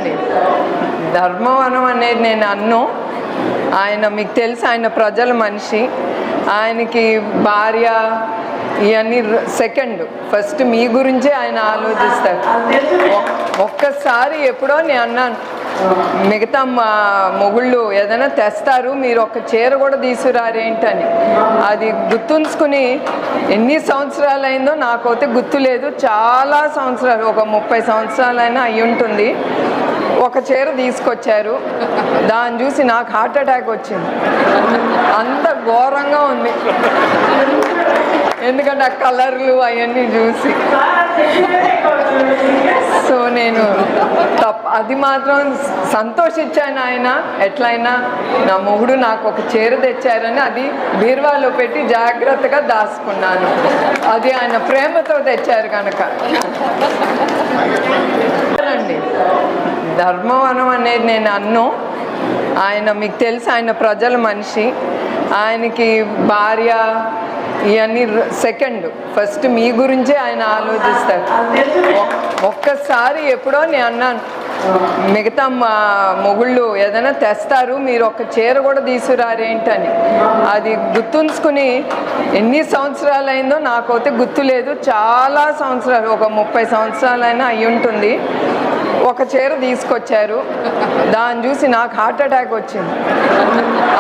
లేదండి, ధర్మవనం అనేది నేను అన్ను. ఆయన మీకు తెలుసు, ఆయన ప్రజల మనిషి. ఆయనకి భార్య ఇవన్నీ సెకండ్, ఫస్ట్ మీ గురించే ఆయన ఆలోచిస్తారు. ఒక్కసారి ఎప్పుడో నేను అన్నాను, మిగతా మా మొగుళ్ళు ఏదైనా తెస్తారు, మీరు ఒక చీర కూడా తీసుకురారేంటని. అది గుర్తుంచుకుని ఎన్ని సంవత్సరాలు అయిందో నాకైతే గుర్తులేదు, చాలా సంవత్సరాలు, ఒక 30 సంవత్సరాలైనా అయి ఉంటుంది. ఒక చీర తీసుకొచ్చారు, దాన్ని చూసి నాకు హార్ట్ అటాక్ వచ్చింది. అంత ఘోరంగా ఉంది, ఎందుకంటే ఆ కలర్లు అవన్నీ చూసి. సో నేను అది మాత్రం సంతోషించాను. ఆయన ఎట్లయినా నా మొగుడు నాకు ఒక చీర తెచ్చారని అది బీరువాలో పెట్టి జాగ్రత్తగా దాచుకున్నాను. అది ఆయన ప్రేమతో తెచ్చారు కనుక. అండి, ధర్మవనం అనేది నేను అన్ను. ఆయన మీకు తెలుసు, ఆయన ప్రజల మనిషి. ఆయనకి భార్య ఇవన్నీ సెకండ్, ఫస్ట్ మీ గురించే ఆయన ఆలోచిస్తారు. ఒక్కసారి ఎప్పుడో నేను అన్నాను, మిగతా మా మొగుళ్ళు ఏదైనా తెస్తారు, మీరు ఒక చీర కూడా తీసుకురారేంటని. అది గుర్తుంచుకుని ఎన్ని సంవత్సరాలు అయిందో నాకైతే గుర్తులేదు, చాలా సంవత్సరాలు, ఒక 30 సంవత్సరాలైనా అయి ఉంటుంది. ఒక చీర తీసుకొచ్చారు, దాన్ని చూసి నాకు హార్ట్ అటాక్ వచ్చింది.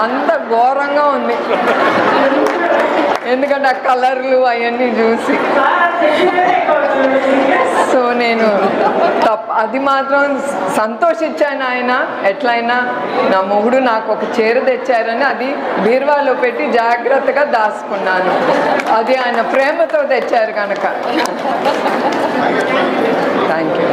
అంత ఘోరంగా ఉంది, ఎందుకంటే ఆ కలర్లు అవన్నీ చూసి. సో నేను అది మాత్రం సంతోషించాను. ఆయన ఎట్లయినా నా మొగుడు నాకు ఒక చీర తెచ్చారని అది బీరువాలో పెట్టి జాగ్రత్తగా దాచుకున్నాను. అది ఆయన ప్రేమతో తెచ్చారు కనుక. Thank you.